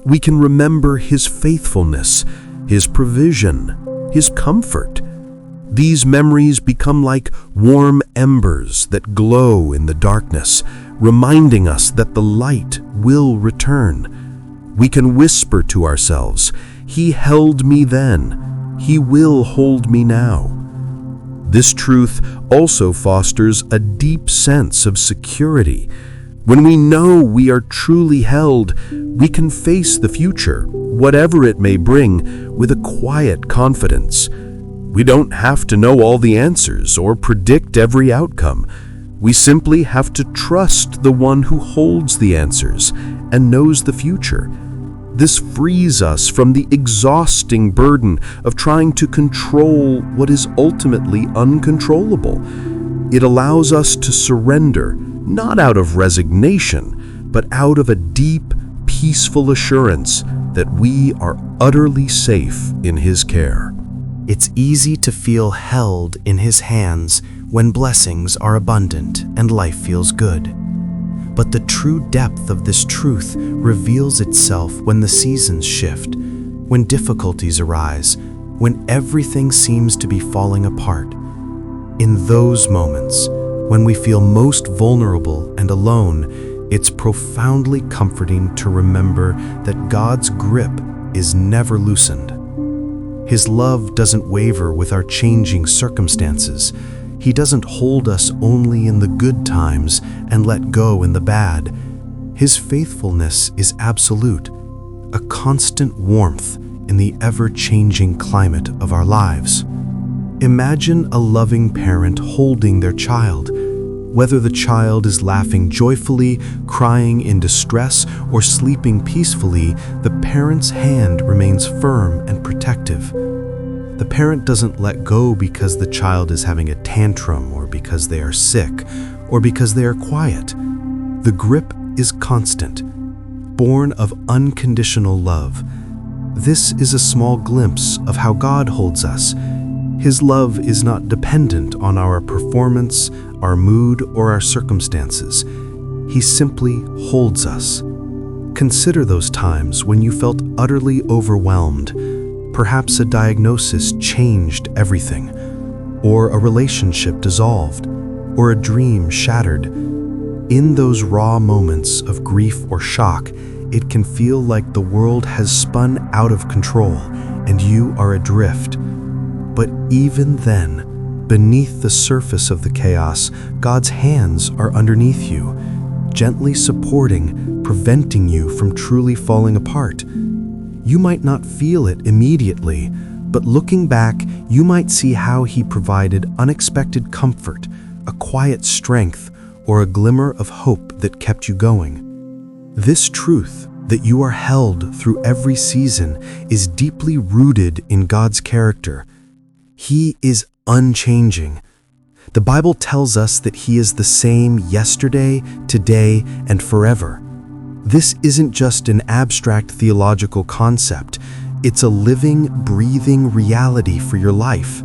[SPEAKER 1] We can remember His faithfulness, His provision, His comfort. These memories become like warm embers that glow in the darkness, reminding us that the light will return. We can whisper to ourselves, "He held me then. He will hold me now." This truth also fosters a deep sense of security. When we know we are truly held, we can face the future, whatever it may bring, with a quiet confidence. We don't have to know all the answers or predict every outcome. We simply have to trust the one who holds the answers and knows the future. This frees us from the exhausting burden of trying to control what is ultimately uncontrollable. It allows us to surrender, not out of resignation, but out of a deep, peaceful assurance that we are utterly safe in His care.
[SPEAKER 3] It's easy to feel held in His hands when blessings are abundant and life feels good. But the true depth of this truth reveals itself when the seasons shift, when difficulties arise, when everything seems to be falling apart. In those moments, when we feel most vulnerable and alone, it's profoundly comforting to remember that God's grip is never loosened. His love doesn't waver with our changing circumstances. He doesn't hold us only in the good times and let go in the bad. His faithfulness is absolute, a constant warmth in the ever-changing climate of our lives. Imagine a loving parent holding their child. Whether the child is laughing joyfully, crying in distress, or sleeping peacefully, the parent's hand remains firm and protective. The parent doesn't let go because the child is having a tantrum or because they are sick or because they are quiet. The grip is constant, born of unconditional love. This is a small glimpse of how God holds us. His love is not dependent on our performance, our mood, or our circumstances. He simply holds us. Consider those times when you felt utterly overwhelmed. Perhaps a diagnosis changed everything, or a relationship dissolved, or a dream shattered. In those raw moments of grief or shock, it can feel like the world has spun out of control and you are adrift. But even then, beneath the surface of the chaos, God's hands are underneath you, gently supporting, preventing you from truly falling apart. You might not feel it immediately, but looking back, you might see how He provided unexpected comfort, a quiet strength, or a glimmer of hope that kept you going. This truth, that you are held through every season, is deeply rooted in God's character. He is unchanging. The Bible tells us that He is the same yesterday, today, and forever. This isn't just an abstract theological concept.
[SPEAKER 1] It's a living, breathing reality for your life.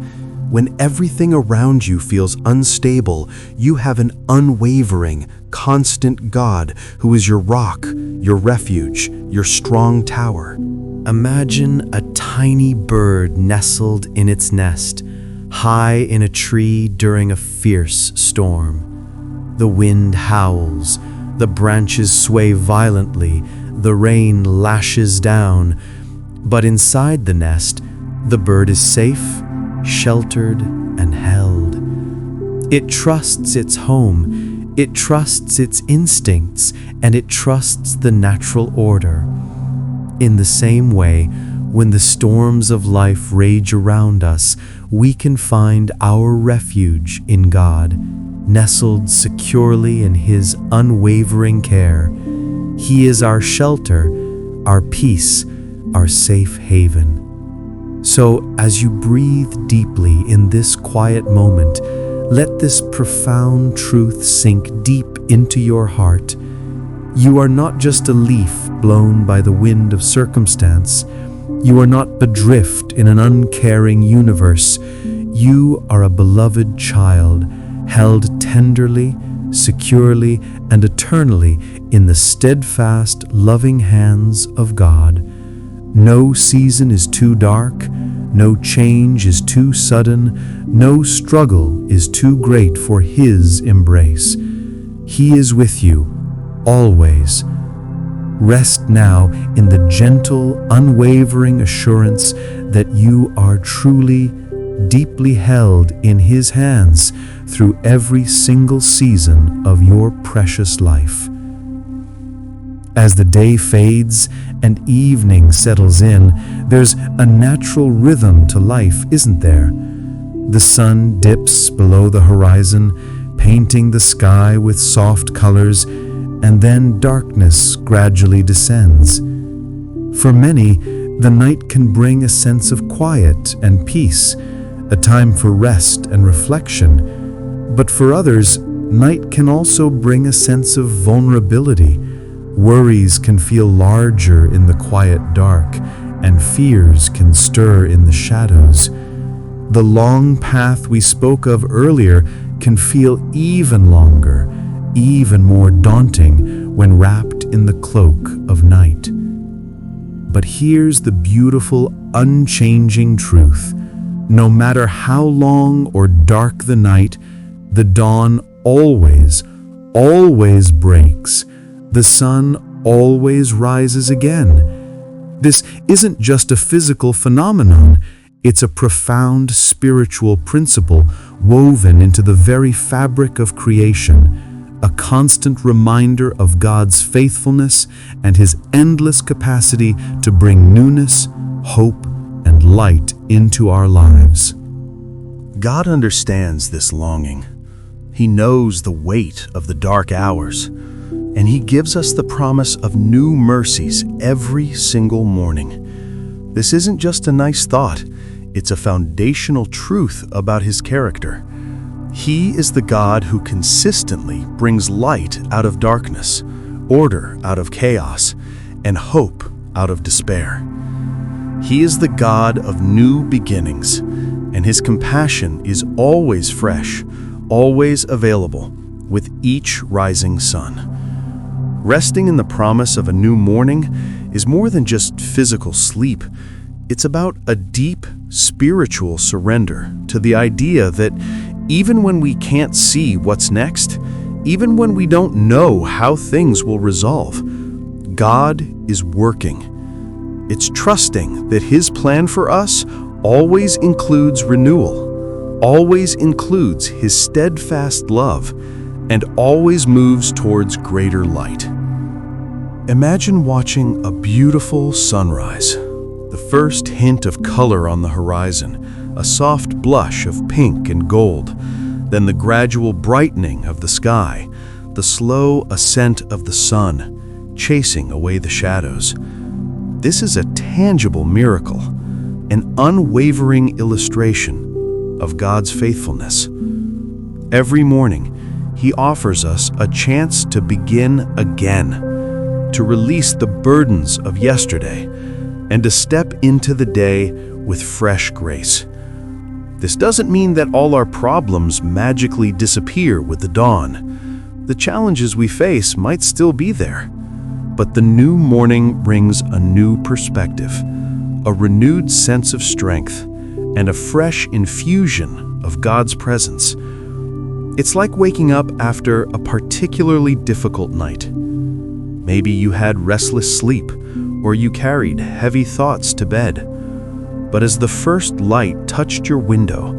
[SPEAKER 1] When everything around you feels unstable, you have an unwavering, constant God who is your rock, your refuge, your strong tower. Imagine a tiny bird nestled in its nest, high in a tree during a fierce storm. The wind howls, the branches sway violently, the rain lashes down, but inside the nest, the bird is safe, sheltered, and held. It trusts its home, it trusts its instincts, and it trusts the natural order. In the same way, when the storms of life rage around us, we can find our refuge in God, nestled securely in His unwavering care. He is our shelter, our peace, our safe haven. So, as you breathe deeply in this quiet moment, let this profound truth sink deep into your heart. You are not just a leaf blown by the wind of circumstance. You are not adrift in an uncaring universe. You are a beloved child, held tenderly, securely, and eternally in the steadfast, loving hands of God. No season is too dark, no change is too sudden, no struggle is too great for His embrace. He is with you, always. Rest now in the gentle, unwavering assurance that you are truly, deeply held in His hands through every single season of your precious life. As the day fades and evening settles in, there's a natural rhythm to life, isn't there? The sun dips below the horizon, painting the sky with soft colors, and then darkness gradually descends. For many, the night can bring a sense of quiet and peace, a time for rest and reflection. But for others, night can also bring a sense of vulnerability. Worries can feel larger in the quiet dark, and fears can stir in the shadows. The long path we spoke of earlier can feel even longer, even more daunting when wrapped in the cloak of night. But here's the beautiful, unchanging truth. No matter how long or dark the night, the dawn always breaks. The sun always rises again. This isn't just a physical phenomenon. It's a profound spiritual principle woven into the very fabric of creation, a constant reminder of God's faithfulness and His endless capacity to bring newness, hope, and light into our lives.
[SPEAKER 3] God understands this longing. He knows the weight of the dark hours, and He gives us the promise of new mercies every single morning. This isn't just a nice thought, it's a foundational truth about His character. He is the God who consistently brings light out of darkness, order out of chaos, and hope out of despair. He is the God of new beginnings, and His compassion is always fresh, always available, with each rising sun. Resting in the promise of a new morning is more than just physical sleep. It's about a deep spiritual surrender to the idea that even when we can't see what's next, even when we don't know how things will resolve, God is working. It's trusting that His plan for us always includes renewal, always includes His steadfast love, and always moves towards greater light. Imagine watching a beautiful sunrise, the first hint of color on the horizon, a soft blush of pink and gold, then the gradual brightening of the sky, the slow ascent of the sun, chasing away the shadows. This is a tangible miracle, an unwavering illustration of God's faithfulness. Every morning, He offers us a chance to begin again, to release the burdens of yesterday, and to step into the day with fresh grace. This doesn't mean that all our problems magically disappear with the dawn. The challenges we face might still be there, but the new morning brings a new perspective, a renewed sense of strength, and a fresh infusion of God's presence. It's like waking up after a particularly difficult night. Maybe you had restless sleep, or you carried heavy thoughts to bed. But as the first light touched your window,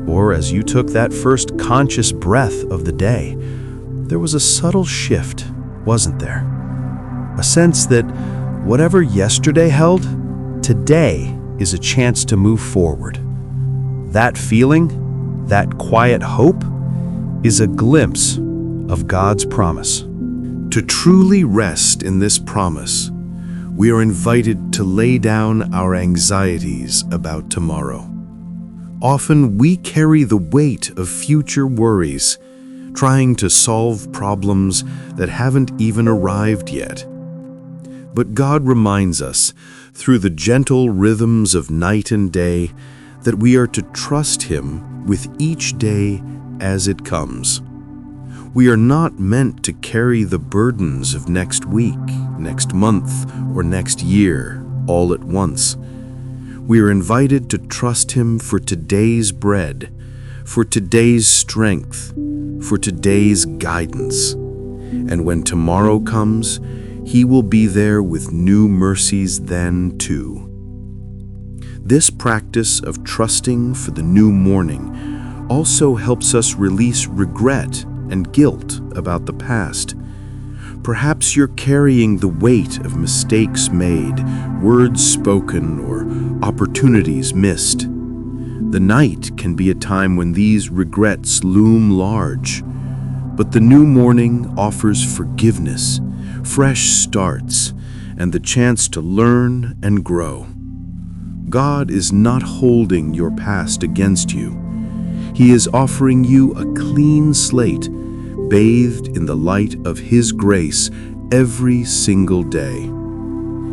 [SPEAKER 3] or as you took that first conscious breath of the day, there was a subtle shift, wasn't there? A sense that whatever yesterday held, today is a chance to move forward. That feeling, that quiet hope, is a glimpse of God's promise.
[SPEAKER 1] To truly rest in this promise, we are invited to lay down our anxieties about tomorrow. Often we carry the weight of future worries, trying to solve problems that haven't even arrived yet. But God reminds us, through the gentle rhythms of night and day, that we are to trust Him with each day as it comes. We are not meant to carry the burdens of next week, next month, or next year all at once. We are invited to trust Him for today's bread, for today's strength, for today's guidance. And when tomorrow comes, He will be there with new mercies then too. This practice of trusting for the new morning also helps us release regret and guilt about the past. Perhaps you're carrying the weight of mistakes made, words spoken, or opportunities missed. The night can be a time when these regrets loom large, but the new morning offers forgiveness, fresh starts, and the chance to learn and grow. God is not holding your past against you. He is offering you a clean slate, bathed in the light of His grace every single day.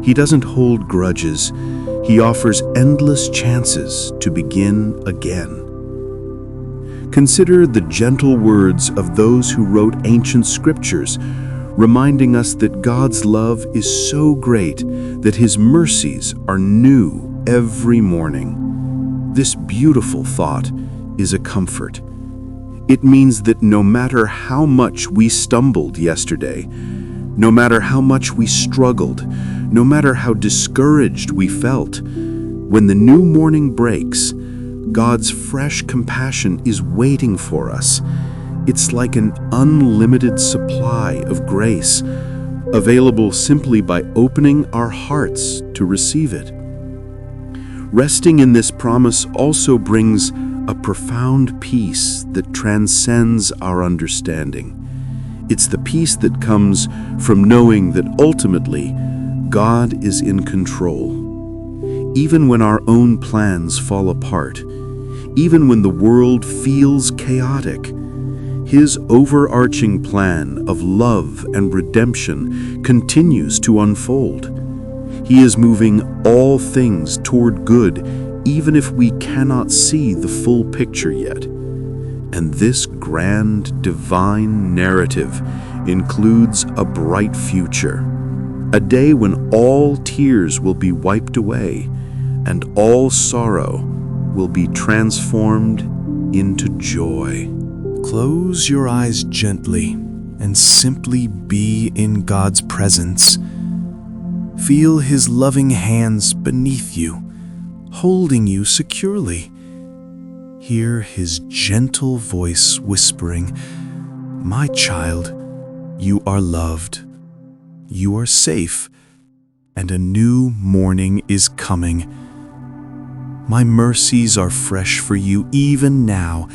[SPEAKER 1] He doesn't hold grudges. He offers endless chances to begin again. Consider the gentle words of those who wrote ancient scriptures, reminding us that God's love is so great that His mercies are new every morning. This beautiful thought is a comfort. It means that no matter how much we stumbled yesterday, no matter how much we struggled, no matter how discouraged we felt, when the new morning breaks, God's fresh compassion is waiting for us. It's like an unlimited supply of grace, available simply by opening our hearts to receive it. Resting in this promise also brings a profound peace that transcends our understanding. It's the peace that comes from knowing that ultimately God is in control. Even when our own plans fall apart, even when the world feels chaotic, His overarching plan of love and redemption continues to unfold. He is moving all things toward good, even if we cannot see the full picture yet. And this grand divine narrative includes a bright future, a day when all tears will be wiped away and all sorrow will be transformed into joy.
[SPEAKER 3] Close your eyes gently and simply be in God's presence. Feel His loving hands beneath you, holding you securely. Hear His gentle voice whispering, "My child, you are loved, you are safe, and a new morning is coming. My mercies are fresh for you even now,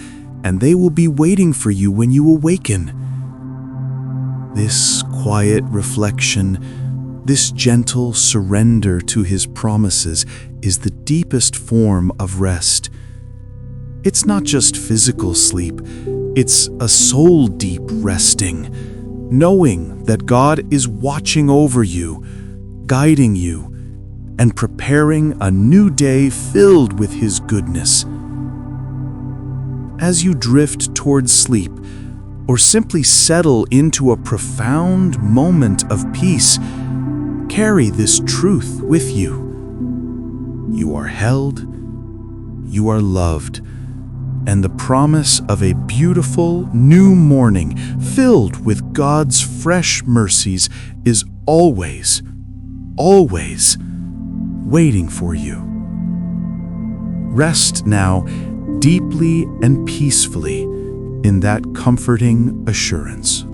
[SPEAKER 3] and they will be waiting for you when you awaken." This quiet reflection, this gentle surrender to His promises is the deepest form of rest. It's not just physical sleep, it's a soul-deep resting, knowing that God is watching over you, guiding you, and preparing a new day filled with His goodness. As you drift towards sleep, or simply settle into a profound moment of peace, carry this truth with you. You are held, you are loved, and the promise of a beautiful new morning filled with God's fresh mercies is always, always waiting for you. Rest now deeply and peacefully in that comforting assurance.